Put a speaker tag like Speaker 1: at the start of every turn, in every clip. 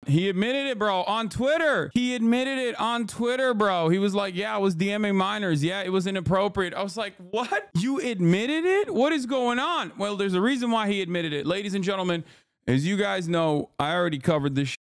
Speaker 1: He admitted it, bro, on Twitter. He admitted it on Twitter, bro. He was like, yeah, I was DMing minors. Yeah, it was inappropriate. I was like, what? You admitted it? What is going on? Well, there's a reason why he admitted it. Ladies and gentlemen, as you guys know, I already covered this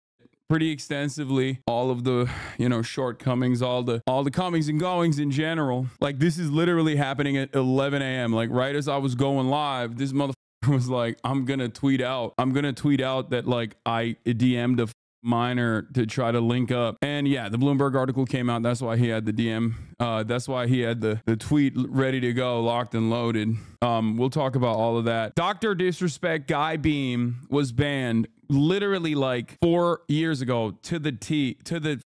Speaker 1: pretty extensively, all of the, you know, shortcomings, all the comings and goings in general. Like, this is literally happening at 11 a.m. Like, right as I was going live, this motherfucker was like, I'm gonna tweet out that like I DM'd a minor to try to link up. And yeah, the Bloomberg article came out. That's why he had the DM. That's why he had the tweet ready to go, locked and loaded. We'll talk about all of that. Dr. Disrespect Guy Beam was banned literally like 4 years ago to the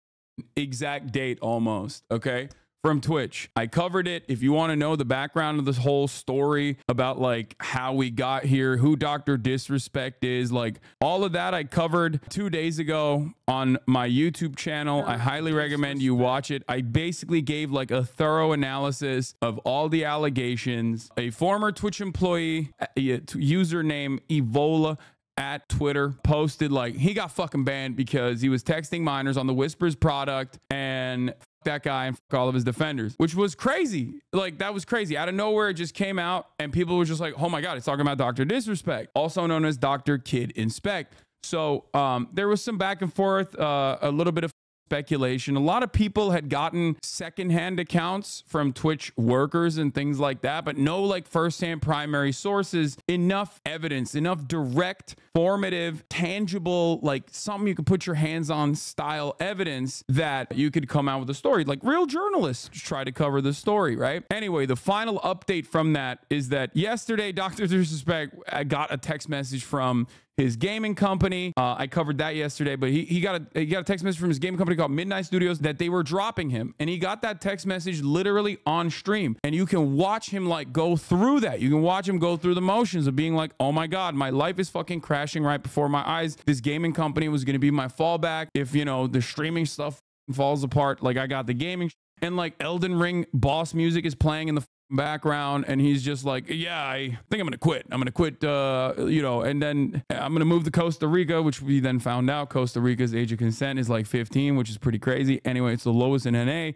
Speaker 1: exact date almost. Okay. From Twitch. I covered it. If you want to know the background of this whole story about like how we got here, who Dr. Disrespect is, like all of that I covered 2 days ago on my YouTube channel. I highly recommend you watch it. I basically gave like a thorough analysis of all the allegations. A former Twitch employee, username Evola at Twitter, posted like he got fucking banned because he was texting minors on the Whispers product, and that guy and all of his defenders, which was crazy. Like, that was crazy. Out of nowhere, it just came out and people were just like, oh my God, it's talking about Dr. Disrespect, also known as Dr. Kid Inspect. So there was some back and forth, a little bit of speculation. A lot of people had gotten secondhand accounts from Twitch workers and things like that, but no like firsthand primary sources, enough evidence, enough direct, formative, tangible, like something you could put your hands on style evidence that you could come out with a story. Like real journalists try to cover the story, right? Anyway, the final update from that is that yesterday, Dr. Disrespect got a text message from his gaming company. I covered that yesterday, but he got a text message from his gaming company called Midnight Studios that they were dropping him. And he got that text message literally on stream. And you can watch him like go through that. You can watch him go through the motions of being like, oh my God, my life is fucking crashing right before my eyes. This gaming company was going to be my fallback. If, you know, the streaming stuff falls apart, like I got the gaming and like Elden Ring boss music is playing in the background, and he's just like, yeah, I think I'm gonna quit. You know, and then I'm gonna move to Costa Rica, which we then found out Costa Rica's age of consent is like 15, which is pretty crazy. Anyway, it's the lowest in NA.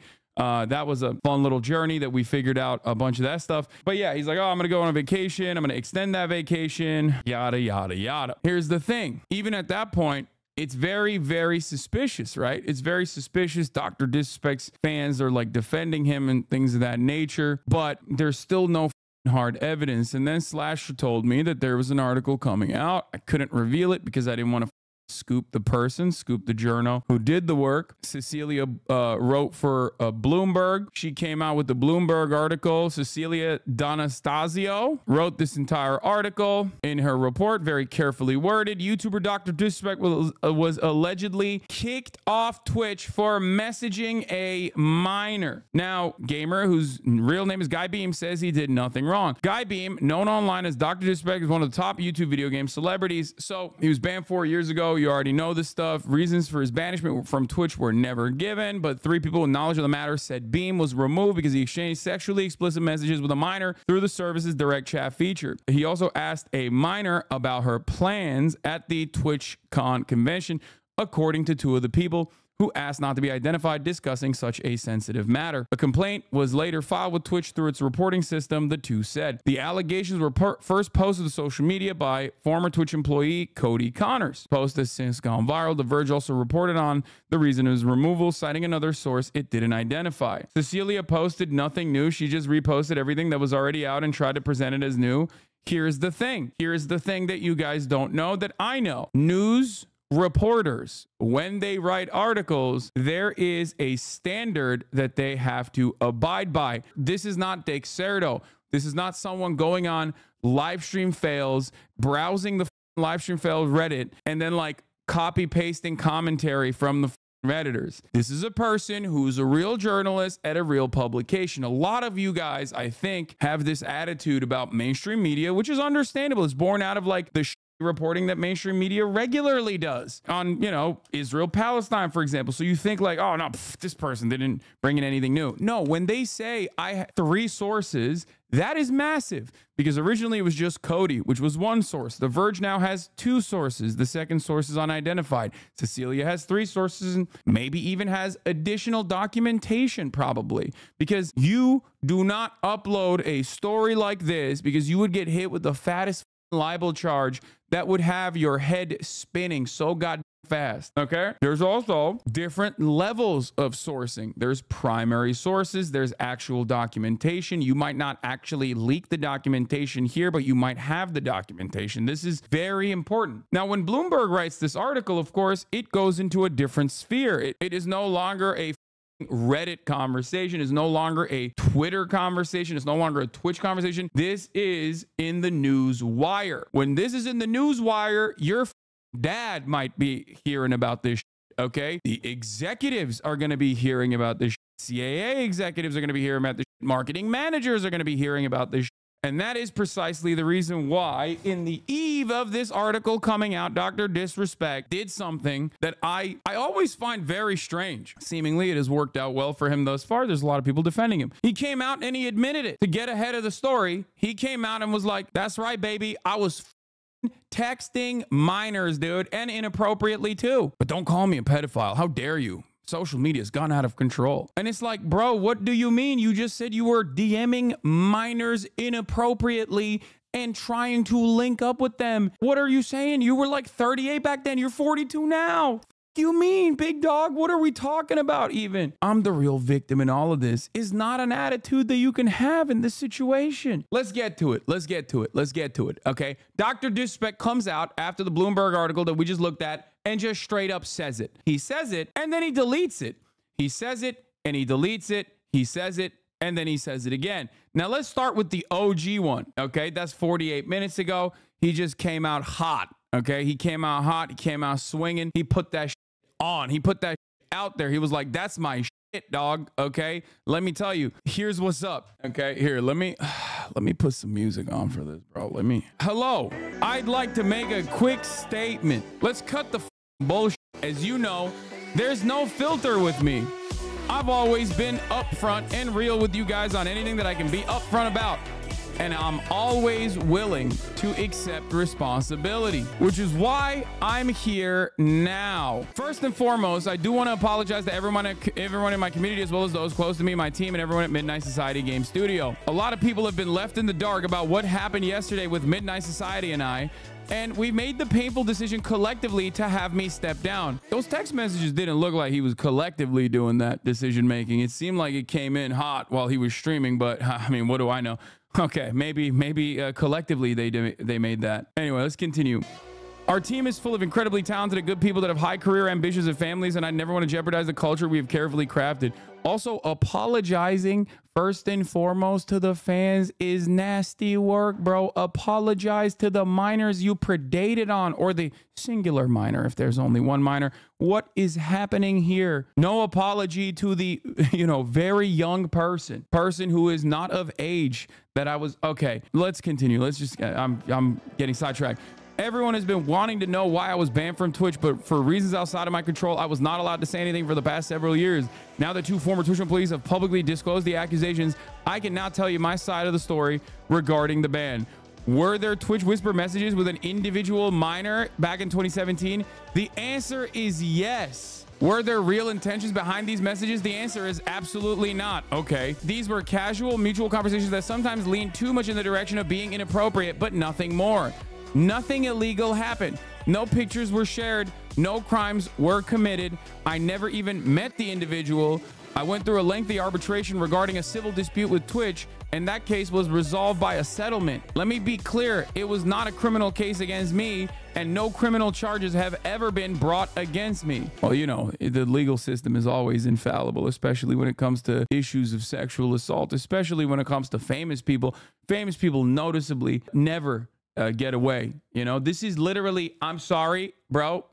Speaker 1: That was a fun little journey that we figured out a bunch of that stuff. But yeah, he's like, oh, I'm gonna go on a vacation, I'm gonna extend that vacation, yada yada yada. Here's the thing, even at that point, it's very, very suspicious, right? It's very suspicious. Dr. Disrespect's fans are like defending him and things of that nature, but there's still no hard evidence. And then Slasher told me that there was an article coming out. I couldn't reveal it because I didn't want to scoop the journal who did the work. Cecilia wrote for Bloomberg. She came out with the Bloomberg article. Cecilia D'Anastasio wrote this entire article in her report, very carefully worded. YouTuber Dr. Disrespect was allegedly kicked off Twitch for messaging a minor. Now, gamer whose real name is Guy Beam says he did nothing wrong. Guy Beam, known online as Dr. Disrespect, is one of the top YouTube video game celebrities. So he was banned 4 years ago. You already know this stuff. Reasons for his banishment from Twitch were never given, but 3 people with knowledge of the matter said Beam was removed because he exchanged sexually explicit messages with a minor through the service's direct chat feature. He also asked a minor about her plans at the TwitchCon convention, according to 2 of the people who asked not to be identified discussing such a sensitive matter. A complaint was later filed with Twitch through its reporting system, the 2 said. The allegations were first posted to social media by former Twitch employee Cody Connors. Post has since gone viral. The Verge also reported on the reason of his removal, citing another source it didn't identify. Cecilia posted nothing new. She just reposted everything that was already out and tried to present it as new. Here's the thing. Here's the thing that you guys don't know that I know. News reporters, when they write articles, there is a standard that they have to abide by. This is not Dexerto. This is not someone going on live stream fails, browsing the live stream fails Reddit, and then like copy pasting commentary from the Redditors. This is a person who's a real journalist at a real publication. A lot of you guys, I think, have this attitude about mainstream media, which is understandable. It's born out of like the reporting that mainstream media regularly does on, you know, Israel, Palestine, for example. So you think like, oh, no, this person didn't bring in anything new. No, when they say I have 3 sources, that is massive, because originally it was just Cody, which was 1 source. The Verge now has 2 sources. The second source is unidentified. Cecilia has 3 sources and maybe even has additional documentation, probably, because you do not upload a story like this because you would get hit with the fattest libel charge that would have your head spinning so goddamn fast. Okay, there's also different levels of sourcing. There's primary sources, there's actual documentation. You might not actually leak the documentation here, but you might have the documentation. This is very important. Now, when Bloomberg writes this article, of course, it goes into a different sphere. It is no longer a Reddit conversation, is no longer a Twitter conversation, it's no longer a Twitch conversation. This is in the news wire. When this is in the news wire, your dad might be hearing about this, okay? The executives are going to be hearing about this. CAA executives are going to be hearing about this. Marketing managers are going to be hearing about this. And that is precisely the reason why, in the eve of this article coming out, Dr. Disrespect did something that I always find very strange. Seemingly, it has worked out well for him thus far. There's a lot of people defending him. He came out and he admitted it. To get ahead of the story, he came out and was like, that's right, baby. I was texting minors, dude, and inappropriately too. But don't call me a pedophile. How dare you? Social media has gone out of control. And it's like, bro, what do you mean? You just said you were DMing minors inappropriately and trying to link up with them. What are you saying? You were like 38 back then. You're 42 now. You mean, big dog? What are we talking about even? I'm the real victim in all of this is not an attitude that you can have in this situation. Let's get to it. Let's get to it. Let's get to it. Okay. Dr. Disrespect comes out after the Bloomberg article that we just looked at and just straight up says it. He says it and then he deletes it. He says it and he deletes it. He says it and then he says it again. Now let's start with the OG one. Okay. That's 48 minutes ago. He just came out hot. Okay. He came out hot. He came out swinging. He put that on. He put that out there. He was like, that's my shit, dog. Okay. Let me tell you, here's what's up. Okay. Here, let me put some music on for this, bro. Hello. I'd like to make a quick statement. Let's cut the bullshit. As you know, there's no filter with me. I've always been upfront and real with you guys on anything that I can be upfront about. And I'm always willing to accept responsibility, which is why I'm here now. First and foremost, I do want to apologize to everyone in my community, as well as those close to me, my team, and everyone at Midnight Society Game Studio. A lot of people have been left in the dark about what happened yesterday with Midnight Society and I. And we made the painful decision collectively to have me step down. Those text messages didn't look like he was collectively doing that decision making. It seemed like it came in hot while he was streaming, but I mean, what do I know? Okay, maybe collectively they made that. Anyway, let's continue. Our team is full of incredibly talented and good people that have high career ambitions and families, and I never want to jeopardize the culture we have carefully crafted. Also, apologizing first and foremost to the fans is nasty work, bro. Apologize to the minors you predated on, or the singular minor if there's only one minor. What is happening here? No apology to the, very young person who is not of age that I was. Okay, let's continue. Let's just, I'm getting sidetracked. Everyone has been wanting to know why I was banned from Twitch, but for reasons outside of my control, I was not allowed to say anything for the past several years. Now that 2 former Twitch employees have publicly disclosed the accusations, I can now tell you my side of the story regarding the ban. Were there Twitch whisper messages with an individual minor back in 2017? The answer is yes. Were there real intentions behind these messages? The answer is absolutely not. Okay. These were casual, mutual conversations that sometimes lean too much in the direction of being inappropriate, but nothing more. Nothing illegal happened. No pictures were shared. No crimes were committed. I never even met the individual. I went through a lengthy arbitration regarding a civil dispute with Twitch, and that case was resolved by a settlement. Let me be clear. It was not a criminal case against me, and no criminal charges have ever been brought against me. Well, the legal system is always infallible, especially when it comes to issues of sexual assault, especially when it comes to famous people. Famous people noticeably never get away. This is literally, I'm sorry, bro.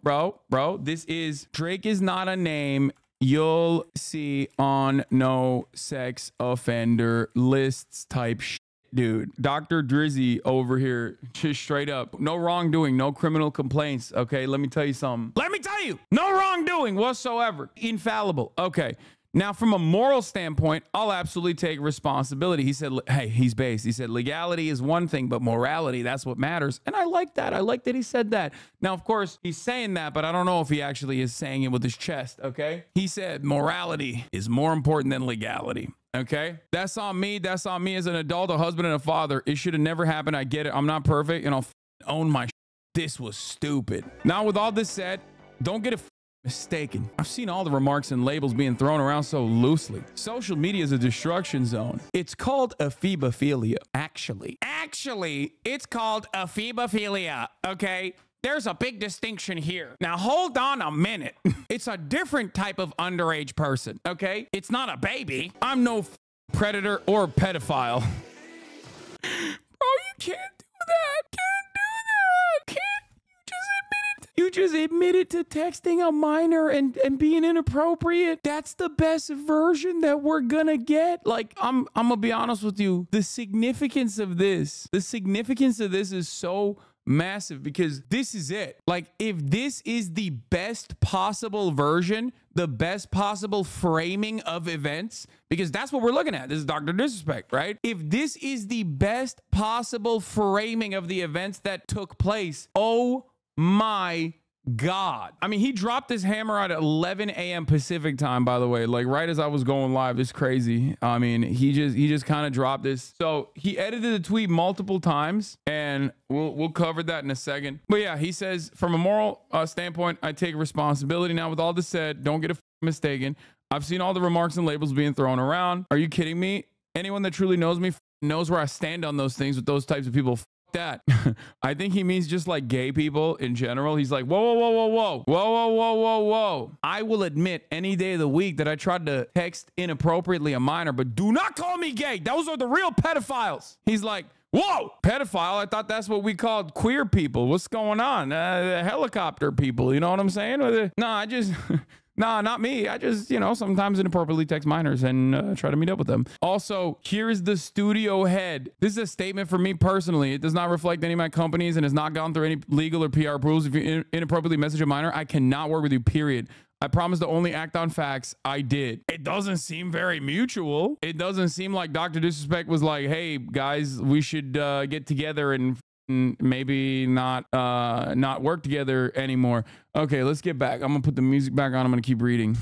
Speaker 1: This is, Drake is not a name you'll see on no sex offender lists type shit, dude. Dr. Drizzy over here, just straight up. No wrongdoing, no criminal complaints. Okay, let me tell you something. Let me tell you, no wrongdoing whatsoever. Infallible. Okay. Now, from a moral standpoint, I'll absolutely take responsibility. He said, hey, he's based. He said, legality is one thing, but morality, that's what matters. And I like that. I like that he said that. Now, of course, he's saying that, but I don't know if he actually is saying it with his chest, okay? He said morality is more important than legality. Okay, that's on me. That's on me as an adult, a husband and a father. It should have never happened. I get it. I'm not perfect, and I'll own my. This was stupid. Now, with all this said, don't get it mistaken. I've seen all the remarks and labels being thrown around so loosely. Social media is a destruction zone. It's called ephebophilia. Actually, it's called ephebophilia. Okay. There's a big distinction here. Now, hold on a minute. It's a different type of underage person, okay? It's not a baby. I'm no predator or pedophile. Bro, you can't do that. Can't do that. Can't. You just admitted to texting a minor and being inappropriate. That's the best version that we're gonna get. Like, I'm gonna be honest with you. The significance of this is so massive, because this is it. Like, if this is the best possible version, the best possible framing of events, because that's what we're looking at. This is Dr. Disrespect, right? If this is the best possible framing of the events that took place, oh my God. I mean, he dropped this hammer at 11 a.m. Pacific time, by the way, like right as I was going live. It's crazy. I mean, he just kind of dropped this. So he edited the tweet multiple times, and we'll cover that in a second. But yeah, he says, from a moral standpoint, I take responsibility. Now, with all this said, don't get mistaken. I've seen all the remarks and labels being thrown around. Are you kidding me? Anyone that truly knows me knows where I stand on those things with those types of people. That. I think he means just like gay people in general. He's like, whoa, whoa, whoa, whoa, whoa, whoa, whoa, whoa, whoa, whoa. I will admit any day of the week that I tried to text inappropriately a minor, but do not call me gay. Those are the real pedophiles. He's like, whoa, pedophile. I thought that's what we called queer people. What's going on? Helicopter people. You know what I'm saying? Nah, not me. I just, sometimes inappropriately text minors and try to meet up with them. Also, here's the studio head. This is a statement for me personally. It does not reflect any of my companies and has not gone through any legal or PR approvals. If you inappropriately message a minor, I cannot work with you, period. I promise to only act on facts. I did. It doesn't seem very mutual. It doesn't seem like Dr. Disrespect was like, hey, guys, we should get together and maybe not work together anymore. Okay, let's get back. I'm gonna put the music back on. I'm gonna keep reading.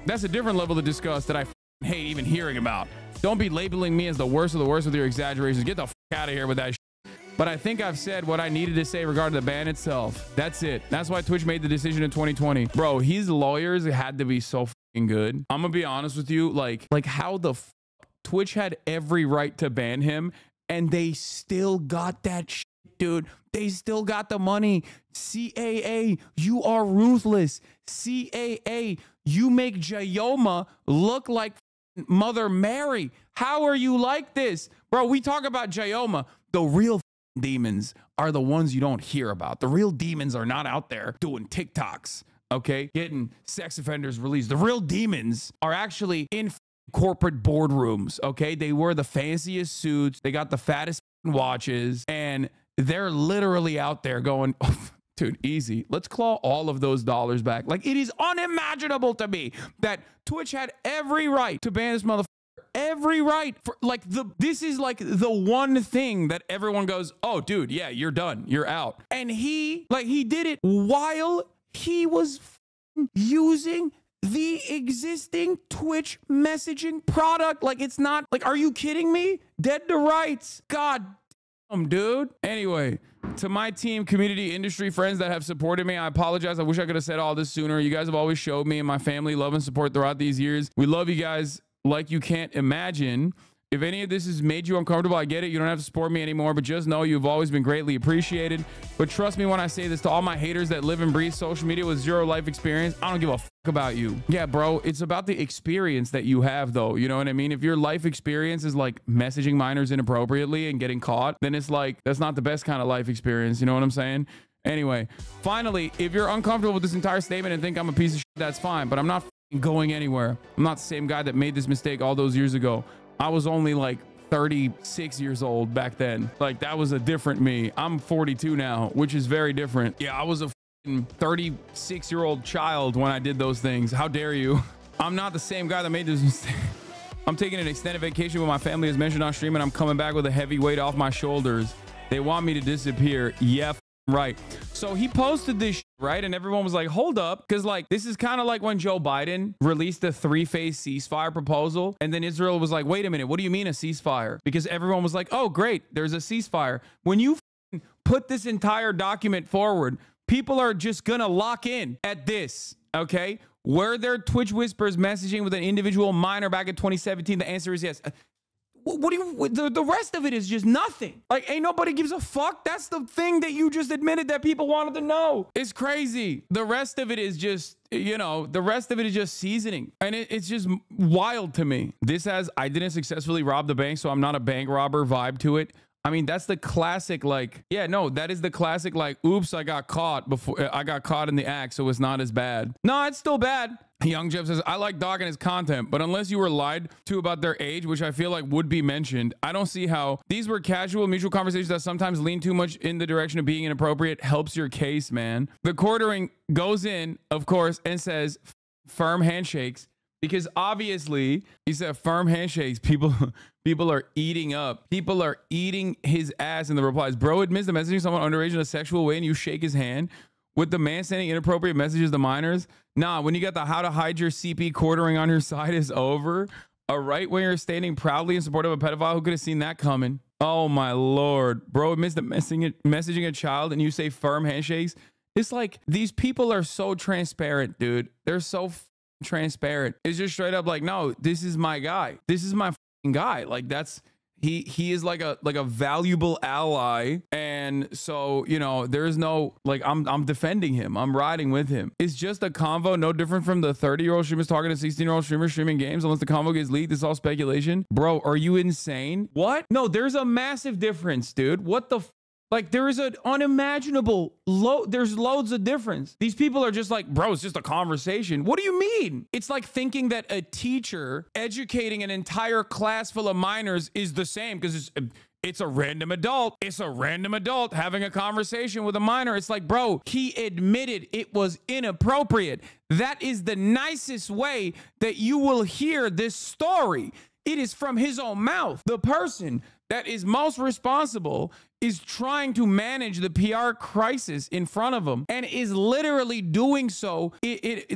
Speaker 1: That's a different level of disgust that I hate even hearing about. Don't be labeling me as the worst of the worst with your exaggerations. Get the out of here with that shit. But I think I've said what I needed to say regarding the ban itself. That's it. That's why Twitch made the decision in 2020. Bro, his lawyers had to be so good. I'm gonna be honest with you, like how the Twitch had every right to ban him, and they still got that shit. Dude, they still got the money. CAA, you are ruthless. CAA, you make Jayoma look like Mother Mary. How are you like this? Bro, we talk about Jayoma. The real demons are the ones you don't hear about. The real demons are not out there doing TikToks, okay? Getting sex offenders released. The real demons are actually in corporate boardrooms, okay? They wear the fanciest suits. They got the fattest watches, and they're literally out there going, oh, dude, easy. Let's claw all of those dollars back. Like, it is unimaginable to me that Twitch had every right to ban this motherfucker. Every right. For like this is like the one thing that everyone goes, oh, dude, yeah, you're done. You're out. And he did it while he was using the existing Twitch messaging product. Like, it's not like, are you kidding me? Dead to rights. God. Dude. Anyway, to my team, community, industry friends that have supported me, I apologize. I wish I could have said all this sooner. You guys have always showed me and my family love and support throughout these years. We love you guys like you can't imagine. If any of this has made you uncomfortable, I get it. You don't have to support me anymore, but just know you've always been greatly appreciated. But trust me when I say this to all my haters that live and breathe social media with zero life experience, I don't give a fuck about you. Yeah, bro, it's about the experience that you have, though. You know what I mean? If your life experience is like messaging minors inappropriately and getting caught, then it's like, that's not the best kind of life experience. You know what I'm saying? Anyway, finally, if you're uncomfortable with this entire statement and think I'm a piece of shit, that's fine, but I'm not going anywhere. I'm not the same guy that made this mistake all those years ago. I was only like 36 years old back then. Like, that was a different me. I'm 42 now, which is very different. Yeah, I was a 36-year-old child when I did those things. How dare you? I'm not the same guy that made this mistake. I'm taking an extended vacation with my family, as mentioned on stream, and I'm coming back with a heavy weight off my shoulders. They want me to disappear. Yeah, right. So he posted this, right? And everyone was like, hold up. Because, like, this is kind of like when Joe Biden released the three-phase ceasefire proposal. And then Israel was like, wait a minute, what do you mean a ceasefire? Because everyone was like, oh, great, there's a ceasefire. When you put this entire document forward, people are just going to lock in at this, okay? Were there Twitch whispers messaging with an individual minor back in 2017? The answer is yes. What do you, the rest of it is just nothing. Like, ain't nobody gives a fuck. That's the thing that you just admitted that people wanted to know. It's crazy. The rest of it is just, you know, the rest of it is just seasoning. And it's just wild to me. This has, I didn't successfully rob the bank, so I'm not a bank robber vibe to it. I mean, that's the classic, like, yeah, no, that is the classic, like, oops, I got caught before I got caught in the act, so it's not as bad. No, it's still bad. Young Jeff says, I like dogging his content, but unless you were lied to about their age, which I feel like would be mentioned, I don't see how these were casual mutual conversations that sometimes lean too much in the direction of being inappropriate. Helps your case, man. The quartering goes in, of course, and says firm handshakes, because obviously he said firm handshakes. People are eating up. People are eating his ass in the replies. Bro admits to messaging someone underage in a sexual way and you shake his hand. With the man sending inappropriate messages to minors? Nah, when you got the how to hide your CP quartering on your side is over. A right-winger standing proudly in support of a pedophile, who could have seen that coming? Oh my Lord. Bro admits to messaging a child and you say firm handshakes? It's like, these people are so transparent, dude. They're so transparent. It's just straight up like, no, this is my guy. This is my guy. Like, that's... He is like a valuable ally, and so, you know, there is no, like, I'm defending him. I'm riding with him. It's just a convo, no different from the 30-year-old streamers talking to 16-year-old streamers streaming games. Unless the convo gets leaked, it's all speculation. Bro, are you insane? What? No, there's a massive difference, dude. What the like, there is an unimaginable there's loads of difference. These people are just like, bro, it's just a conversation. What do you mean? It's like thinking that a teacher educating an entire class full of minors is the same, because it's a random adult. It's a random adult having a conversation with a minor. It's like, bro, he admitted it was inappropriate. That is the nicest way that you will hear this story. It is from his own mouth. The person that is most responsible is trying to manage the PR crisis in front of him and is literally doing so.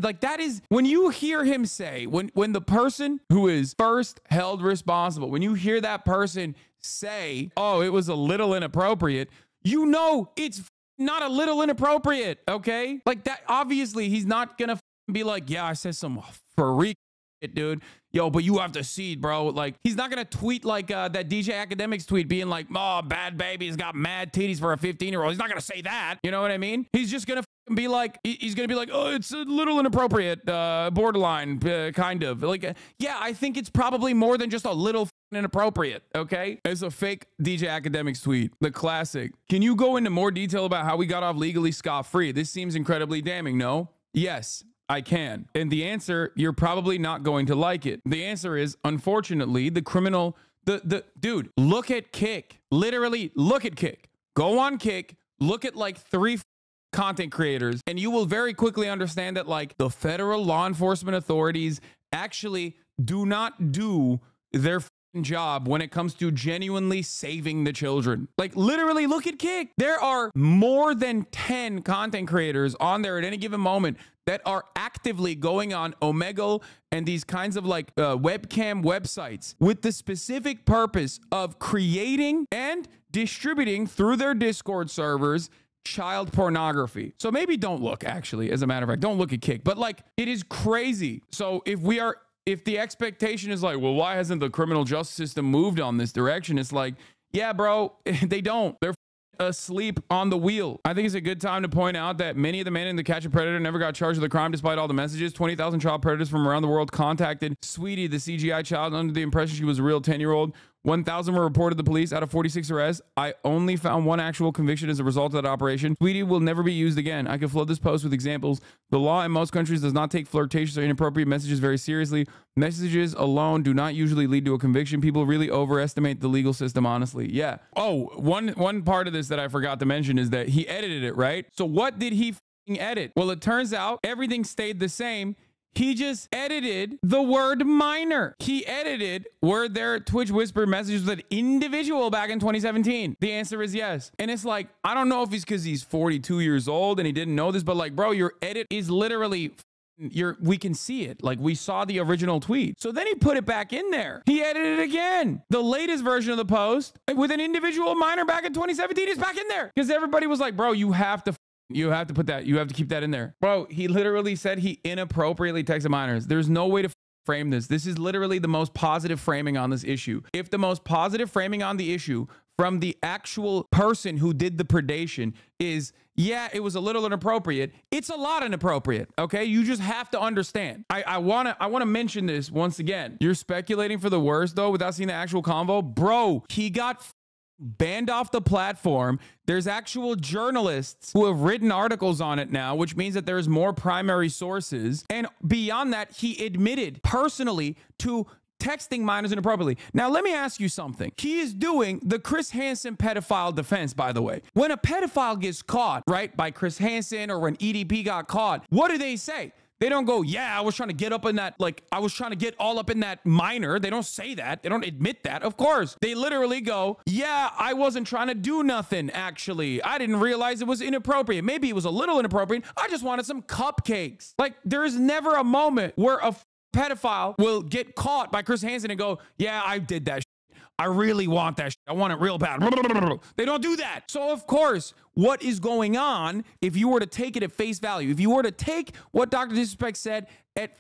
Speaker 1: Like, that is, when you hear him say, when the person who is first held responsible, when you hear that person say, oh, it was a little inappropriate, you know it's not a little inappropriate, okay? Like, that, obviously he's not gonna be like, yeah, I said some freak shit, dude. Yo, but you have to see, bro. Like, he's not gonna tweet like that DJ Academics tweet being like, oh, bad baby's got mad titties for a 15-year-old. He's not gonna say that. You know what I mean? He's just gonna be like, he's gonna be like, oh, it's a little inappropriate, borderline, kind of. Like, yeah, I think it's probably more than just a little inappropriate, okay? It's a fake DJ Academics tweet, the classic. Can you go into more detail about how we got off legally scot-free? This seems incredibly damning, no? Yes, I can. And the answer, you're probably not going to like it. The answer is, unfortunately, the criminal, dude, look at Kick. Literally, look at Kick. Go on Kick, look at like 3 content creators, and you will very quickly understand that, like, the federal law enforcement authorities actually do not do their job when it comes to genuinely saving the children. Like, literally, look at Kick. There are more than 10 content creators on there at any given moment that are actively going on Omegle and these kinds of like webcam websites with the specific purpose of creating and distributing through their Discord servers child pornography. So maybe don't look, actually, as a matter of fact, don't look at Kick, but like, it is crazy. So if the expectation is like, well, why hasn't the criminal justice system moved on this direction? It's like, yeah, bro, they don't. They're asleep on the wheel. I think it's a good time to point out that many of the men in the Catch a Predator never got charged with the crime despite all the messages. 20,000 child predators from around the world contacted Sweetie, the CGI child, under the impression she was a real 10-year-old. 1,000 were reported to the police out of 46 arrests. I only found one actual conviction as a result of that operation. Tweety will never be used again. I could flood this post with examples. The law in most countries does not take flirtatious or inappropriate messages very seriously. Messages alone do not usually lead to a conviction. People really overestimate the legal system, honestly. Yeah. Oh, one part of this that I forgot to mention is that he edited it, right? So what did he edit? Well, it turns out everything stayed the same. He just edited the word minor. He edited were there Twitch whispered messages with an individual back in 2017. The answer is yes. And it's like, I don't know if it's because he's 42 years old and he didn't know this, but like, bro, your edit is literally we can see it. Like, we saw the original tweet. So then he put it back in there. He edited it again. The latest version of the post with an individual minor back in 2017 is back in there because everybody was like, bro, you have to put that. You have to keep that in there. Bro, he literally said he inappropriately texted minors. There's no way to frame this. This is literally the most positive framing on this issue. If the most positive framing on the issue from the actual person who did the predation is, yeah, it was a little inappropriate, it's a lot inappropriate, okay? You just have to understand. I wanna mention this once again. You're speculating for the worst, though, without seeing the actual convo. Bro, he got banned off the platform. There's actual journalists who have written articles on it now, which means that there's more primary sources. And beyond that, he admitted personally to texting minors inappropriately. Now, let me ask you something. He is doing the Chris Hansen pedophile defense, by the way. When a pedophile gets caught, right, by Chris Hansen, or when EDP got caught, what do they say? They don't go, yeah, I was trying to get up in that, like, I was trying to get all up in that minor. They don't say that. They don't admit that. Of course, they literally go, yeah, I wasn't trying to do nothing, actually. I didn't realize it was inappropriate. Maybe it was a little inappropriate. I just wanted some cupcakes. Like, there is never a moment where a pedophile will get caught by Chris Hansen and go, yeah, I did that shit. I really want that shit. I want it real bad. They don't do that. So, of course, what is going on, if you were to take it at face value, if you were to take what Dr. Disrespect said at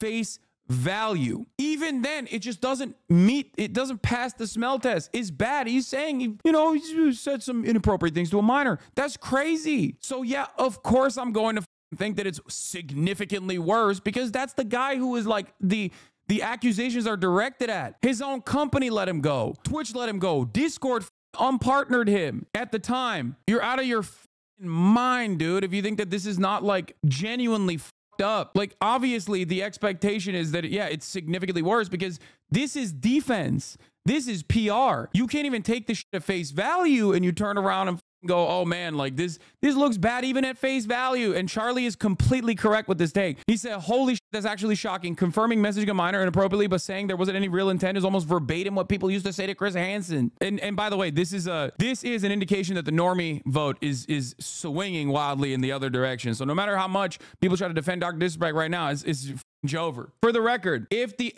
Speaker 1: face value, even then, it just doesn't meet, it doesn't pass the smell test. It's bad. He's saying, you know, he said some inappropriate things to a minor. That's crazy. So, yeah, of course, I'm going to think that it's significantly worse because that's the guy who is like the accusations are directed at. His own company let him go. Twitch let him go. Discord unpartnered him at the time. You're out of your mind, dude, if you think that this is not like genuinely up. Like, obviously the expectation is that, yeah, it's significantly worse because this is defense. This is PR. You can't even take this shit at face value and you turn around and go, oh man, like this looks bad even at face value. And Charlie is completely correct with this take. He said, holy shit, that's actually shocking. Confirming messaging a minor inappropriately, but saying there wasn't any real intent is almost verbatim what people used to say to Chris Hansen. And by the way, this is an indication that the normie vote is swinging wildly in the other direction. So no matter how much people try to defend Dr. Disrespect right now, it's over. For the record, if the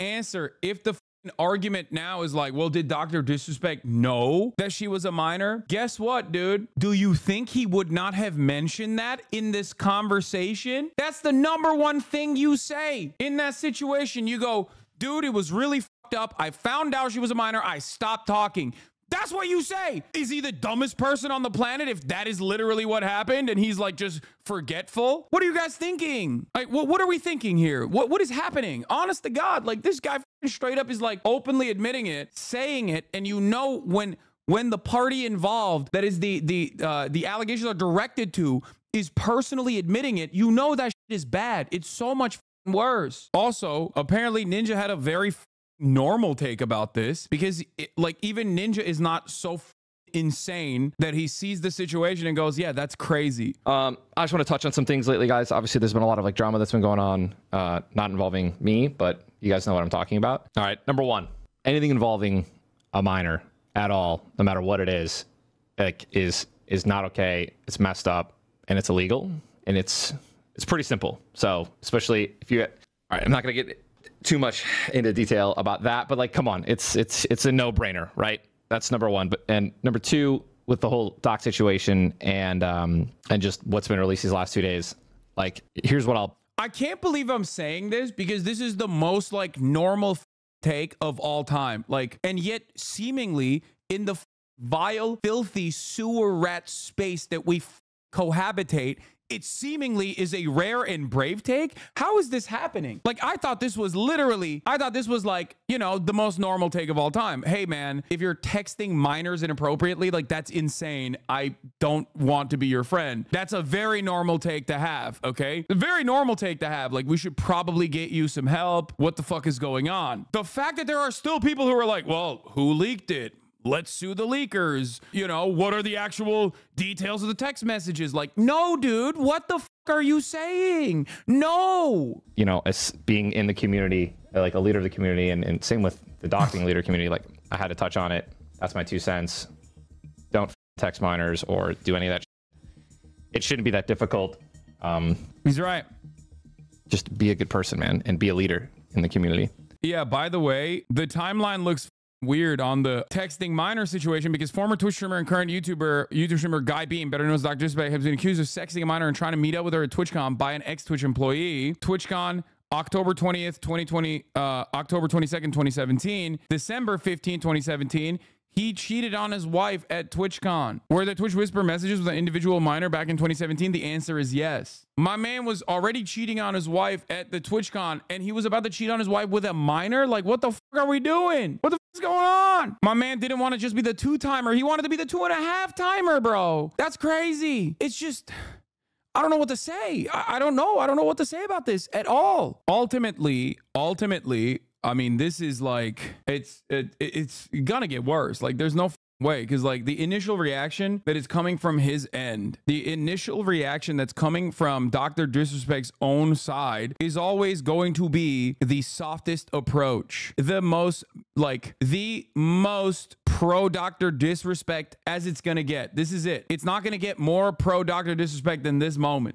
Speaker 1: argument now is like, well, did Dr. Disrespect know that she was a minor? Guess what, dude? Do you think he would not have mentioned that in this conversation? That's the number one thing you say in that situation. You go, dude, it was really fucked up. I found out she was a minor. I stopped talking. That's what you say. Is he the dumbest person on the planet if that is literally what happened and he's like just forgetful? What are you guys thinking? Like, what are we thinking here? What is happening? Honest to God, like this guy straight up is like openly admitting it, saying it, and you know when the party involved that is the allegations are directed to is personally admitting it, you know that shit is bad. It's so much worse. Also, apparently Ninja had a very normal take about this because like even Ninja is not so insane that he sees the situation and goes, yeah, that's crazy.
Speaker 2: I just want to touch on some things lately, guys. Obviously there's been a lot of like drama that's been going on, not involving me, but you guys know what I'm talking about. All right, number one, anything involving a minor at all, no matter what it is, like is not okay. It's messed up and it's illegal, and it's pretty simple. So especially if you, all right, I'm not gonna get too much into detail about that, but like, come on, it's a no-brainer, right? That's number one. And number two, with the whole doc situation and just what's been released these last 2 days, like, here's what
Speaker 1: I can't believe I'm saying this because this is the most like normal take of all time. Like, and yet seemingly in the vile, filthy sewer rat space that we cohabitate, it seemingly is a rare and brave take. How is this happening? Like, I thought this was like, you know, the most normal take of all time. Hey man, if you're texting minors inappropriately, like, that's insane. I don't want to be your friend. That's a very normal take to have, okay? A very normal take to have. Like, we should probably get you some help. What the fuck is going on? The fact that there are still people who are like, well, who leaked it? Let's sue the leakers. You know, what are the actual details of the text messages? Like, no, dude, what the fuck are you saying? No.
Speaker 2: You know, as being in the community, like a leader of the community, and same with the doxing leader community, like, I had to touch on it. That's my 2 cents. Don't text minors or do any of that. It shouldn't be that difficult.
Speaker 1: He's right.
Speaker 2: Just be a good person, man, and be a leader in the community.
Speaker 1: Yeah, by the way, the timeline looks weird on the texting minor situation because former Twitch streamer and current YouTube streamer Guy Beam, better known as Dr. Disrespect, has been accused of sexting a minor and trying to meet up with her at TwitchCon by an ex-Twitch employee. TwitchCon, October 20th, 2020, October 22nd, 2017, December 15th, 2017. He cheated on his wife at TwitchCon. Were the Twitch Whisper messages with an individual minor back in 2017? The answer is yes. My man was already cheating on his wife at the TwitchCon, and he was about to cheat on his wife with a minor? Like, what the fuck are we doing? What the fuck is going on? My man didn't want to just be the 2-timer. He wanted to be the 2.5-timer, bro. That's crazy. It's just... I don't know what to say. I don't know. I don't know what to say about this at all. Ultimately, I mean, this is like, it's gonna get worse. Like, there's no way, because like the initial reaction that is coming from his end, the initial reaction that's coming from Dr. Disrespect's own side is always going to be the softest approach, the most pro Dr. Disrespect as it's gonna get. This is it. It's not gonna get more pro Dr. Disrespect than this moment.